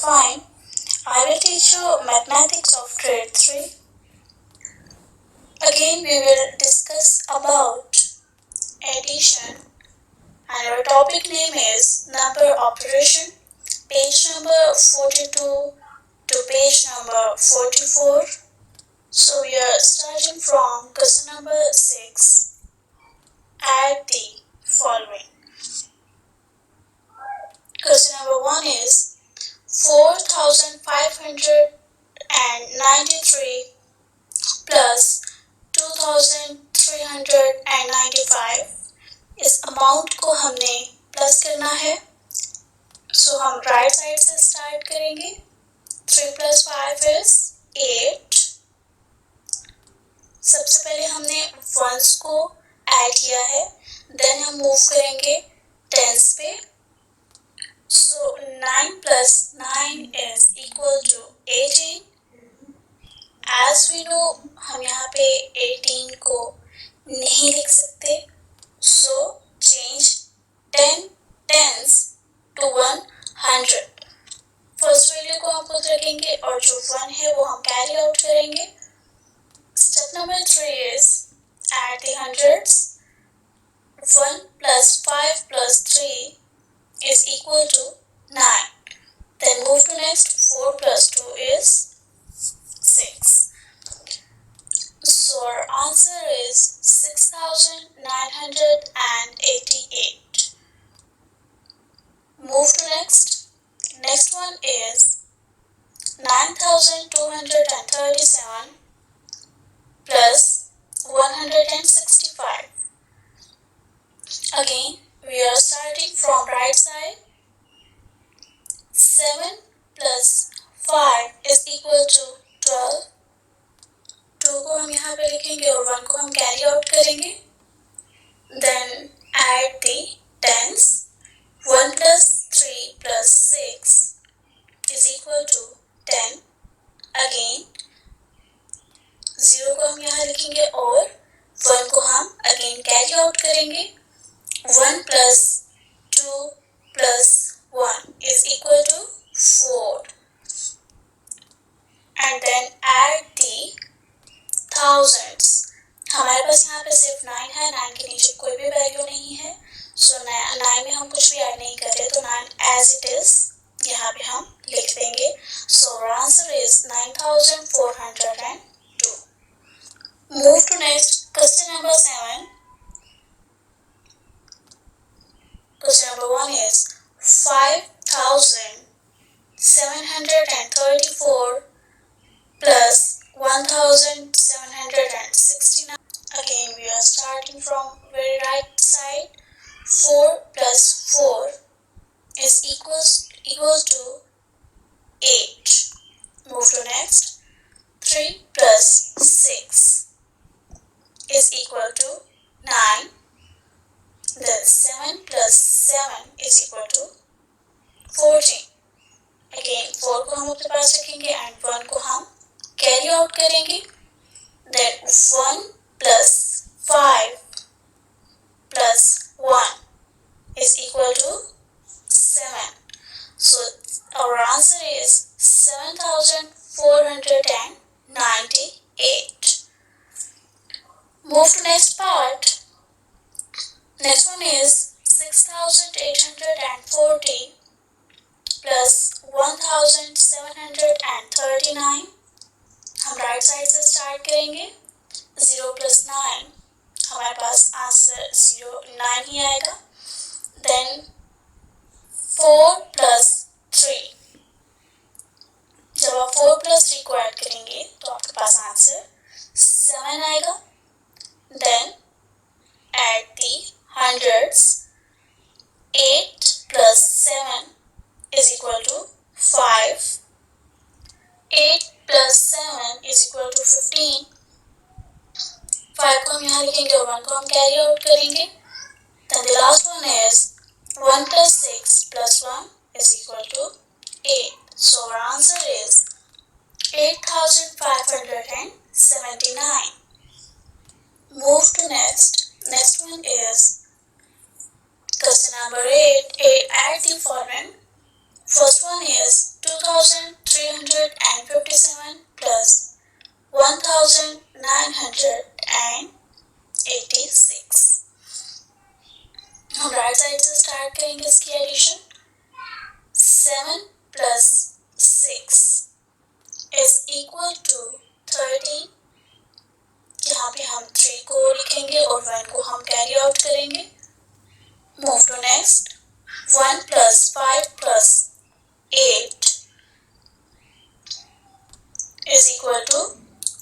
fine. I will teach you mathematics of grade 3. Again we will discuss about addition and our topic name is number operation. Page number 42 to page number 44. So we are starting from question number 6. Add the following. Question number 1 is 4,593 plus 2,395 इस amount को हमने plus करना है. सो हम right side से start करेंगे. 3 plus 5 is 8. सबसे पहले हमने वंस को ऐड किया है. देन हम मूव करेंगे टेंस पे. सो 9 plus 9 is equal to 18. As we know, हम यहाँ पे 18 को नहीं लिख सकते. So change 10 tens to 100. First value को हम खुद रखेंगे और जो 1 है वो हम कैरी आउट करेंगे. Step number 3 is add the hundreds. 1 plus 5 plus 3 is equal to 9. Then move to next. 4 plus 2 is 6. So our answer is 6,988. Move to next. Next one is 9,237 plus 165. Again, we are starting from right side. 7 plus 5 is equal to 12. 2 को हम यहाँ पे लिखेंगे और 1 को हम carry out करेंगे. Then add the tens. 1 plus 3 plus 6 is equal to 10. Again 0 को हम यहाँ लिखेंगे और 1 को हम again कैरी आउट करेंगे. 1 plus 2 plus 1 is equal to 4. And then add the thousands. हमारे पास यहाँ पे सिर्फ 9 है. 9 के नीचे कोई भी वैल्यू नहीं है. सो 9 में हम कुछ भी ऐड नहीं कर रहे तो 9 एज इट इज यहाँ पे हम लिख देंगे. So our answer is 9,402. Move to next. Question number 7. Question number 1 is 5,734 plus 1,769. Again, we are starting from very right side. 4 plus 4 is equals to 8. Move to next. 3 plus 6 is equal to 9. Then 7 plus 7 is equal to 14. Again 4 को हम अपने पास रखेंगे and 1 को हम carry out करेंगे. Then 1 plus 5 plus 1 is equal to 7. So our answer is 7,498. Move to next part. Next one is 6,840 plus 1,739. हम right side से start करेंगे. 0 plus 9 हमारे पास आंसर 9 ही आएगा. Then 4 plus 3. जब आप 4 plus 3 को ऐड करेंगे तो आपके पास आंसर 7 आएगा. Then add the hundreds. 8 plus 7 is equal to 5. 8 plus 7 is equal to 15. 5 को हम यहाँ लिखेंगे और 1 को हम कैरी आउट करेंगे. Then the last one is 1 plus 6 plus 1 is equal to 8. So our answer is 8,579. Move to next. Next one is question number 8. Add the following. First one is 2,000 2357 plus 1986। हम right side से start करेंगे इसकी addition. 7 plus 6 is equal to 13। यहाँ पे हम 3 को लिखेंगे और 1 को हम कैरी आउट करेंगे। Move to next. 1 plus 5 plus 8 is equal to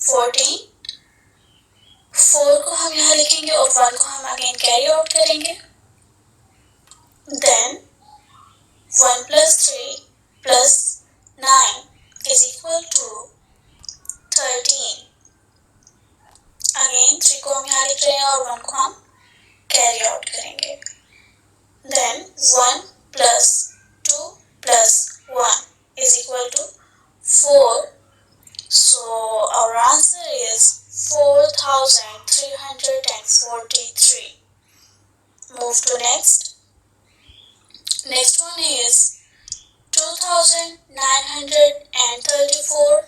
14। 4 को हम यहाँ लिखेंगे और 1 को हम अगेन कैरी आउट करेंगे। Then 1 plus 3 plus 9 is equal to 13। Again 3 को हम यहाँ लिख रहे हैं और 1 को हम कैरी आउट करेंगे। Then 1 plus 2 plus 1 is equal to 4. So our answer is 4343. Move to next. Next one is 2934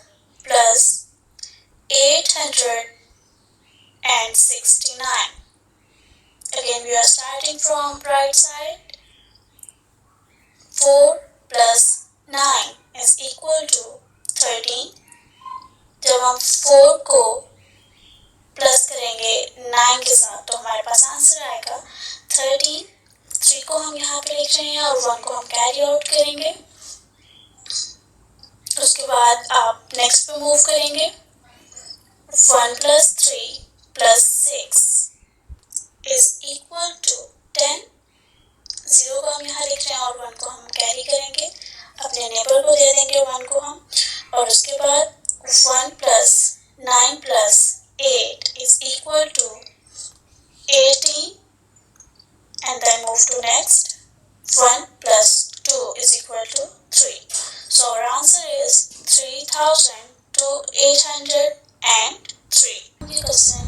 plus 869. Again we are starting from right side. 4 plus 9 is equal to 13. जब हम 4 को प्लस करेंगे 9 के साथ तो हमारे पास answer आएगा 13। 3 को हम यहाँ पे लिख रहे हैं और 1 को हम कैरी आउट करेंगे। उसके बाद आप नेक्स्ट पे मूव करेंगे। 1 plus 3 plus 6 is equal to 10। 0 को हम यहाँ लिख रहे हैं और 1 को हम कैरी करेंगे। अपने नेबर को दे देंगे 1 को हम। और उसके बाद 1 plus 9 plus 8 is equal to 18 and then move to next. 1 plus 2 is equal to 3. So our answer is 3803. ये क्वेश्चन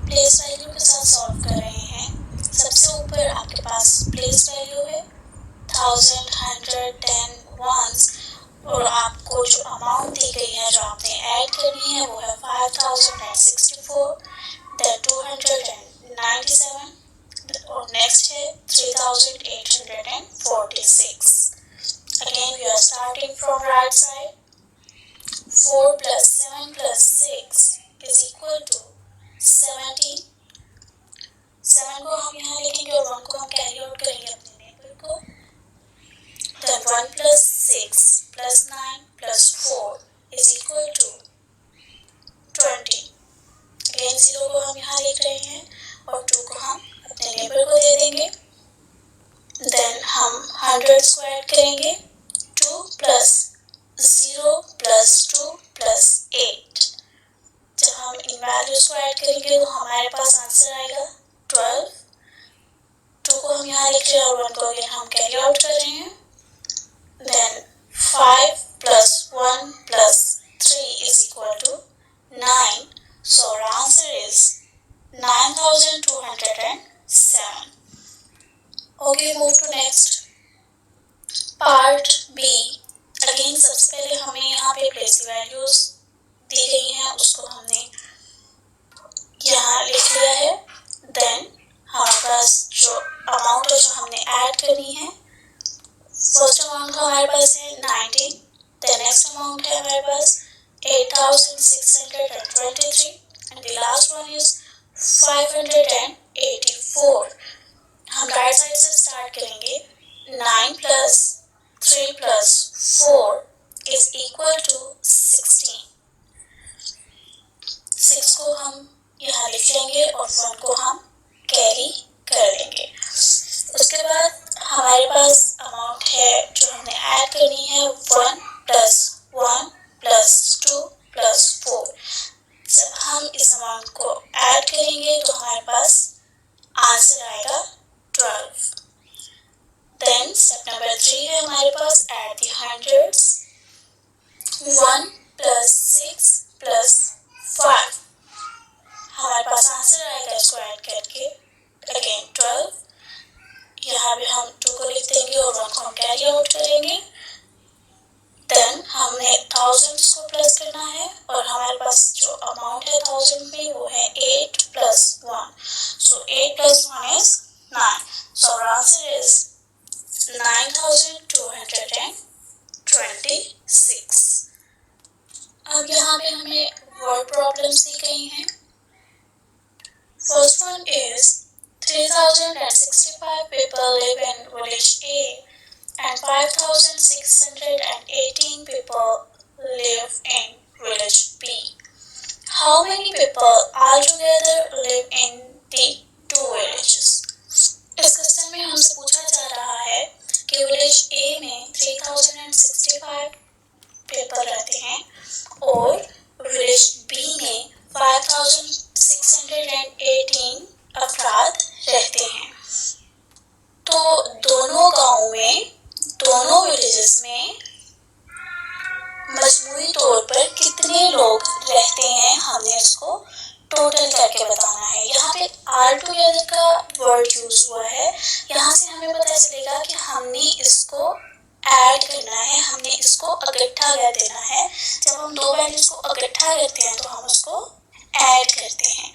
प्लेस वैल्यू के साथ सॉल्व कर रहे हैं। सबसे ऊपर आपके पास प्लेस वैल्यू है 1000, 100, 10, ones और आपको जो अमाउंट दी गई है जो आपने ऐड करनी है वो है 5064, then 297 और नेक्स्ट है 3846। Again we are starting from right side. 4 plus 7 plus 6 is equal to 17. 7 को हम यहाँ लिखेंगे और 1 को हम कैरी आउट करेंगे अपने नेबर को। Then 1 plus 6 plus 9 plus 4 is equal to 20. Again 0 को हम यहाँ लिख रहे हैं और 2 को हम अपने नेबर को दे देंगे। Then हम 100 स्क्वायर करेंगे। 2 plus 0 plus 2 plus 8. जब हम इन वैल्यू स्क्वायर करेंगे तो हमारे पास आंसर आएगा 12। 2 को हम यहाँ लिख रहे हैं और 1 को अगेन हम कैरी आउट कर रहे हैं। Then 5 plus 1 plus 3 is equal to 9. So our answer is 9207. Okay, move to next. Part B. Again सबसे पहले हमें यहाँ पे प्लेस की वैल्यूज दी गई हैं उसको हमने यहाँ लिख लिया है। Then हमारे पास जो अमाउंट है जो हमने ऐड करनी है, फर्स्ट अमाउंट हमारे पास है 90। द नेक्स्ट अमाउंट है हमारे पास 8623 and the last one is 584। हम राइट साइड से स्टार्ट करेंगे। 9 plus 3 plus 4 is equal to 16। 6 को हम यहाँ लिख लेंगे और 1 को हम कैरी कर लेंगे। उसके बाद हमारे पास अमाउंट है जो हमने ऐड करनी है 1 प्लस 1 प्लस 2 प्लस 4। जब हम इस अमाउंट को ऐड करेंगे तो हमारे पास आंसर आएगा 12। देन स्टेप नंबर 3 है हमारे पास add the hundreds. 1 plus 6 plus 5 हमारे पास आंसर आएगा इसको ऐड करके अगेन 12। यहाँ पे हम 2 को लिख देंगे और 1 को हम कैरी आउट करेंगे। देन करना है और हमारे पास जो अमाउंट है 1000 में वो है 8 + 1. So 8 + 1 is 9. So our answer is 9226. अब यहाँ पे हमें वर्ड प्रॉब्लम्स दी गई हैं. First one is 3065 people live in village A and 5618 people live in village B. How many people altogether live in the two villages? इस question में हमसे पूछा जा रहा है कि विलेज A में 3065 people रहते हैं और विलेज B में 5618 अफराद रहते हैं. तो दोनों गाँव में, दोनों विलेजेस में मजमूई तौर पर कितने लोग रहते हैं, हमने इसको टोटल करके बताना है. यहाँ पे ऑल टुगेदर का वर्ड यूज हुआ है. यहाँ से हमें पता चलेगा कि हमने इसको ऐड करना है, हमने इसको इकट्ठा कर देना है. जब हम दो वैल्यूज को इकट्ठा करते हैं तो हम उसको ऐड करते हैं.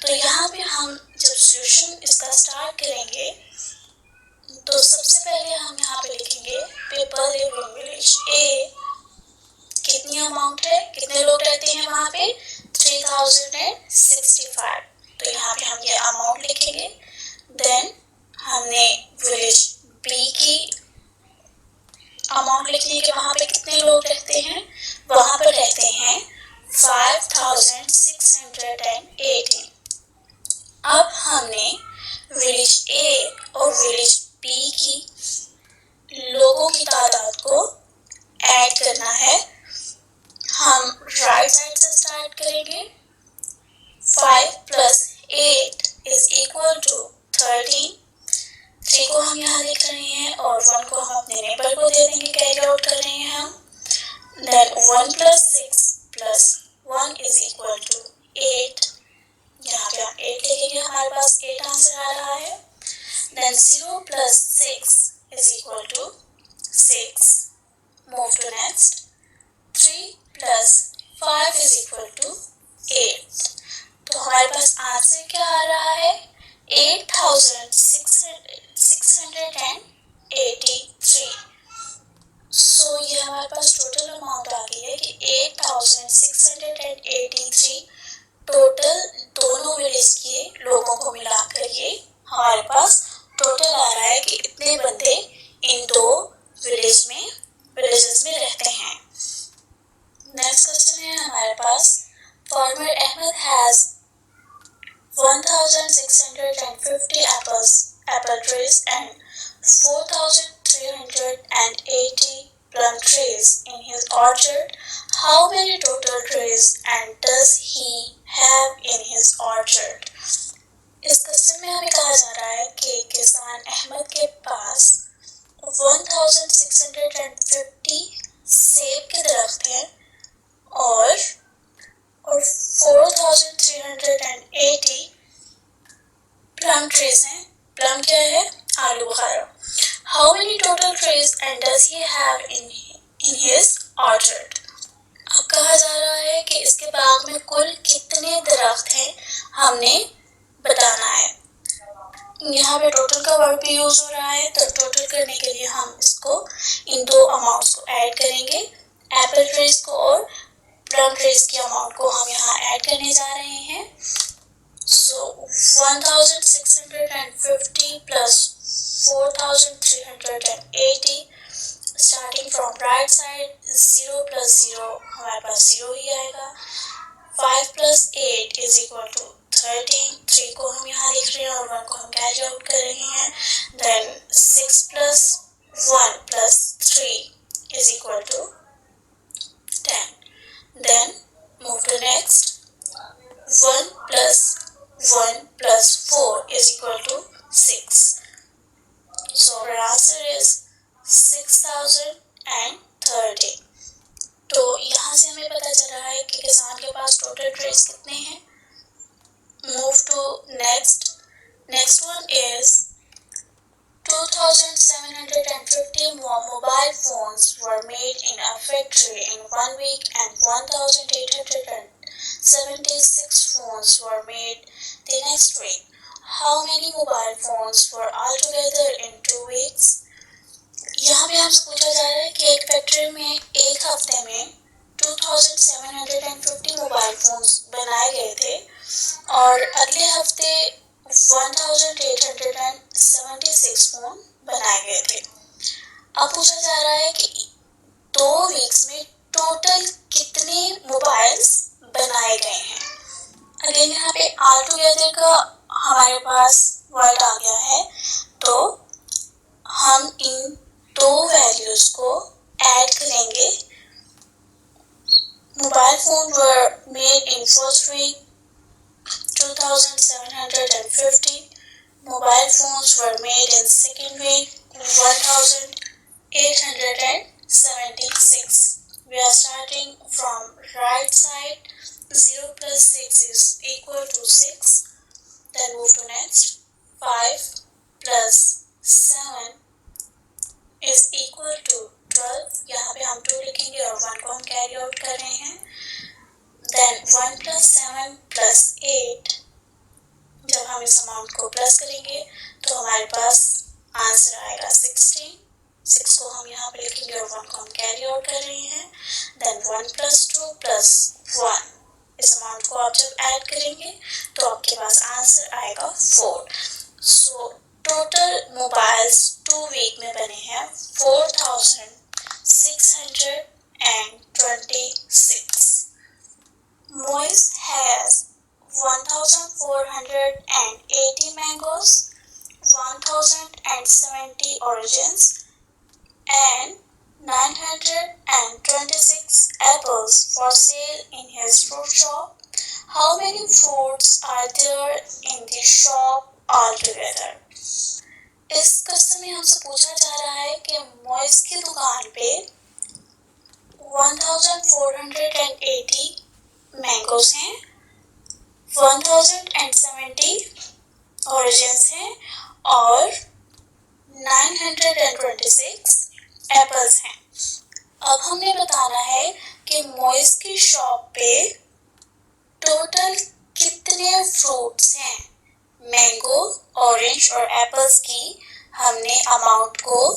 तो यहाँ पे हम जब सॉल्यूशन इसका स्टार्ट करेंगे तो सबसे पहले हम यहाँ पे लिखेंगे पीपल लिव इन विलेज ए. कितनी अमाउंट है, कितने लोग रहते हैं वहाँ पे? 3065. तो यहाँ पे हम ये अमाउंट लिखेंगे. देन हमने विलेज बी की अमाउंट लिखनी है कि वहाँ पे कितने लोग रहते हैं. वहाँ पर रहते हैं 5618. अब हमने विलेज ए और विलेज बी की लोगों की तादाद को ऐड करना है. हम राइट साइड से स्टार्ट करेंगे. 5 + 8 is equal to 13. 3 को हम यहाँ लिख रहे हैं और 1 को हम अपने नेबर को दे देंगे, कैरी आउट कर रहे हैं हम. Then 1 + 6 + 1 is equal to 8. यहाँ पे हम 8 लिखेंगे, हमारे पास 8 आंसर आ रहा है. Then 0 + 6 is equal to 6. Move to next. 3 + 5 is equal to 8. तो हमारे पास आंसर क्या आ रहा है? 8683. सो ये हमारे पास टोटल अमाउंट आ गई है कि 8683 टोटल दोनों विलेज के लोगों को मिलाकर ये हमारे पास टोटल आ रहा है कि इतने बंदे इन दो विलेजेस में रहते हैं. नेक्स्ट क्वेश्चन है हमारे पास. Farmer Ahmed has 1650 apple trees and 4380 plum trees in his orchard. How many total trees and does he have in his orchard? इस क्वेश्चन में हमें कहा जा रहा है कि किसान अहमद के पास 1650 सेब के दरख्त हैं और 4380 plum trees हैं. plum क्या है? आलू बुखारा. How many total trees and does he have in his orchard? अब कहा जा रहा है कि इसके बाग में कुल कितने दरख्त हैं, हमने बताना है. यहाँ पे टोटल का वर्ड भी यूज हो रहा है. तो टोटल करने के लिए हम इसको इन दो अमाउंट्स को ऐड करेंगे, एप्पल ट्रीज को और प्लम ट्रीज की अमाउंट को हम यहाँ ऐड करने जा रहे हैं. सो 1650 + 4380. स्टार्टिंग फ्रॉम राइट साइड 0 + 0 हमारे पास 0 ही आएगा. 5 + 8 is equal to 13. 3 को हम यहाँ लिख रहे हैं और 1 को हम कैरी आउट कर रहे हैं. Then 6 + 1 + 3 is equal to 10. Then move to next. 1 + 1 + 4 is equal to 6. So our answer is 6030. तो यहाँ से हमें पता चल रहा है कि किसान के पास टोटल ट्रीज कितने हैं. Move to next. Next one is 2,750 more mobile phones were made in a factory in 1 week and 1,876 phones were made the next week. How many mobile phones were altogether in 2 weeks? यहाँ पे हमसे पूछा जा रहा है कि एक factory में एक हफ्ते में 2,750 मोबाइल फोन्स बनाए गए थे और अगले हफ्ते 1,876 फोन बनाए गए थे। अब पूछा जा रहा है कि 2 वीक्स में टोटल कितने मोबाइल्स बनाए गए हैं। अगेन यहाँ पे ऑल टुगेदर का हमारे पास वर्ड आ गया है, तो हम इन दो वैल्यूज को ऐड करेंगे। Mobile phone were made in first week 2,750. Mobile phones were made in second week 1,876. We are starting from right side. 0 plus 6 is equal to 6. Then move to next. 5 plus 7 is equal to 12. यहाँ पे हम 2 लिखेंगे और 1 को हम carry out कर रहे हैं। Then 1 plus 7 plus 8, जब हम इस अमाउंट को प्लस करेंगे तो हमारे पास आंसर आएगा 16। 6 को हम यहाँ पे लिखेंगे और 1 को हम कैरी आउट कर रहे हैं। Then 1 plus 2 plus 1, इस अमाउंट को आप जब ऐड करेंगे तो आपके पास आंसर आएगा 4। सो टोटल मोबाइल्स 2 वीक में बने हैं 4,626। Moise has 1,480 mangoes, 1,070 oranges, and 926 apples for sale in his fruit shop. How many fruits are there in the shop altogether? इस क्वेश्चन में हमसे पूछा जा रहा है कि मोइस की दुकान पे 1,480 मैंगोज हैं, 1,070 ऑरेंजेस हैं और 926 एप्पल्स हैं। अब हमने बताना है कि मोइस की शॉप पे टोटल कितने फ्रूट्स हैं। मैंगो, ऑरेंज और एप्पल्स की हमने अमाउंट को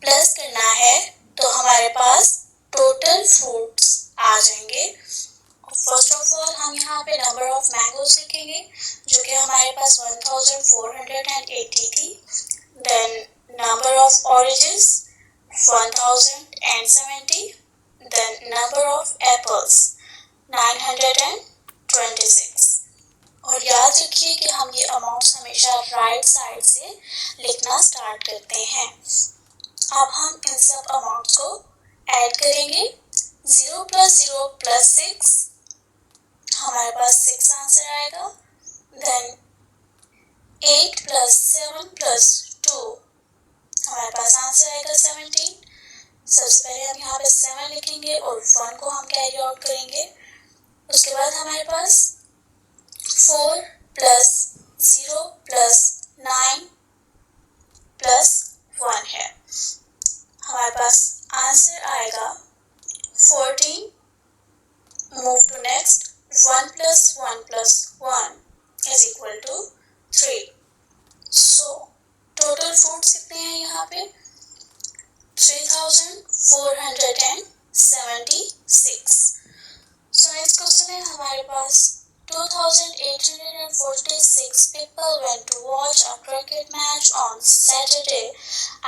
प्लस करना है तो हमारे पास टोटल फ्रूट्स आ जाएंगे। फर्स्ट ऑफ ऑल हम यहाँ पे नंबर ऑफ मैंगोज लिखेंगे जो कि हमारे पास 1,480 थी। Then number of oranges 1,070, then number of apples 926। और याद रखिए कि हम ये अमाउंट्स हमेशा राइट साइड से लिखना स्टार्ट करते हैं। अब हम इन सब अमाउंट्स को ऐड करेंगे। 0 plus 0 plus 6, हमारे पास 6 आंसर आएगा। देन 8 plus 7 plus 2, हमारे पास आंसर आएगा 17। सबसे पहले हम यहाँ पे 7 लिखेंगे और 1 को हम कैरी आउट करेंगे। उसके बाद हमारे पास 4 plus 0 plus 9 plus 1 है। हमारे पास आंसर आएगा 14। Move to next. 1 plus 1 plus 1 is equal to 3. So total fruits कितने हैं यहाँ पे 3,476. So next question है हमारे पास 2,846 people went to watch a cricket match on Saturday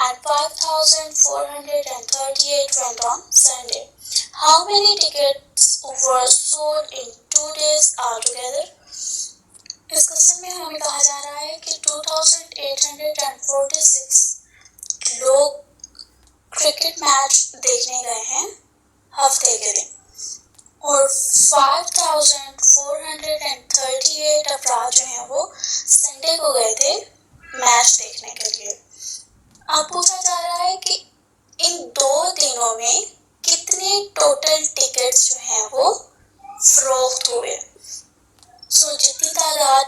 and 5,438 went on Sunday. How many tickets were sold in 2 days altogether? इस question में हमें कहा जा रहा है कि 2,846 लोग क्रिकेट मैच देखने गए हैं हफ्ते के दिन और 5,438 अफराद जो हैं वो संडे को गए थे मैच देखने के लिए। अब पूछा जा रहा है कि इन 2 दिनों में कितने टोटल टिकट्स जो हैं वो फरोख्त हुए। सो जितनी तादाद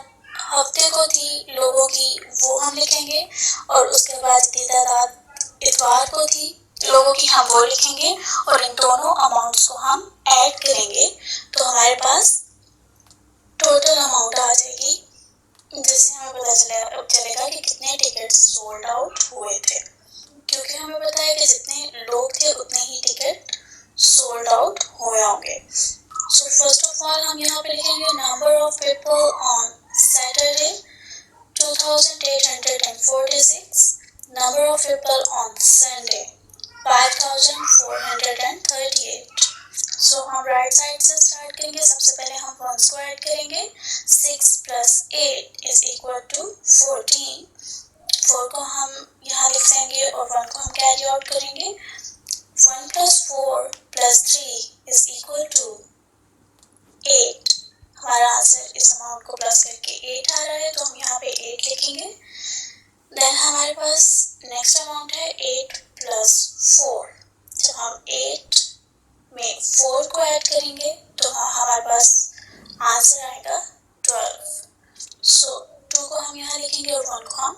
हफ्ते को थी लोगों की वो वो हम लिखेंगे और उसके बाद जितनी तादाद इतवार को थी लोगों की हम वो लिखेंगे और इन दोनों अमाउंट्स को हम ऐड करेंगे तो हमारे पास टोटल अमाउंट आ जाएगी, जिससे हमें पता चलेगा कि कितने टिकट सोल्ड आउट हुए थे, क्योंकि हमें पता है कि जितने लोग थे उतने ही टिकट सोल्ड आउट हुए होंगे। सो फर्स्ट ऑफ ऑल हम यहाँ पे लिखेंगे number of people on Saturday 2846, number of people on Sunday 5438। सो हम राइट साइड से स्टार्ट करेंगे। सबसे पहले हम वंस को ऐड करेंगे। 6 + 8 = 14। 4 को हम यहाँ लिख देंगे और 1 को हम कैरी आउट करेंगे। 1 + 4 + 3 = 8। हमारा आंसर इस अमाउंट को प्लस करके 8 आ रहा है तो हम यहाँ पे 8 लिखेंगे। देन हमारे पास नेक्स्ट अमाउंट है 8 + 4। जब हम 8 में 4 को ऐड करेंगे तो हमारे पास आंसर आएगा 12। सो 2 को हम यहाँ लिखेंगे और 1 को हम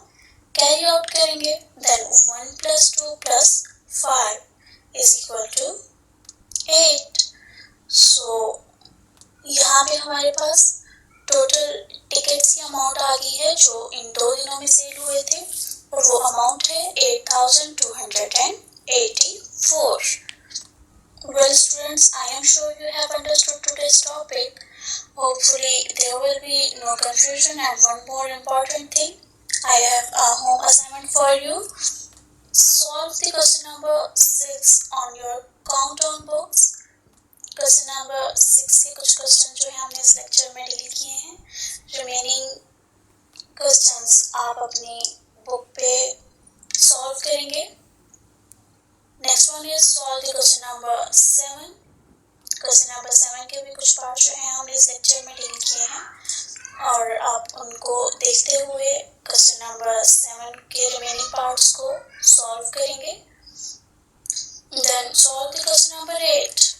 कैरी आउट करेंगे। देन 1 + 2 + 5 = 8। सो यहाँ पे हमारे पास टोटल टिकट्स की अमाउंट आ गई है जो इन 2 दिनों में सेल हुए थे और वो अमाउंट है 8284। Well students, I am sure you have understood today's topic. Hopefully there will be no confusion, and one more important thing, I have a home assignment for you. Solve the question number 6 on your countdown books. Question number 6 के कुछ question जो है हमने इस lecture में deal किए हैं। Remaining questions आप अपनी बुक पे सॉल्व करेंगे। Next one is solve the question number 7। Question number 7 के भी कुछ पार्ट जो हैं हमने इस लेक्चर में डील किए हैं और आप उनको देखते हुए क्वेश्चन नंबर 7 के रिमेनिंग पार्ट्स को सॉल्व करेंगे। Then solve the question number 8।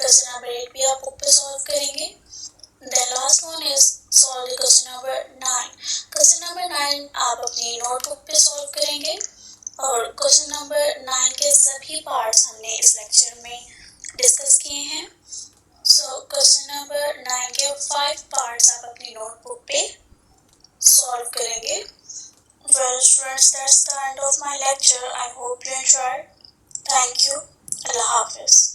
Question number 8 भी आप बुक पे सॉल्व करेंगे। Then last one is solve the question number 9। Question number 9 आप अपनी नोटबुक पे सॉल्व करेंगे और क्वेश्चन नंबर 9 के सभी पार्ट्स हमने इस लेक्चर में डिस्कस किए हैं। सो क्वेश्चन नंबर 9 के 5 पार्ट्स आप अपनी नोटबुक पे सॉल्व करेंगे। Well friends, that's the end of my lecture. I hope you enjoyed. Thank you. Allah Hafiz.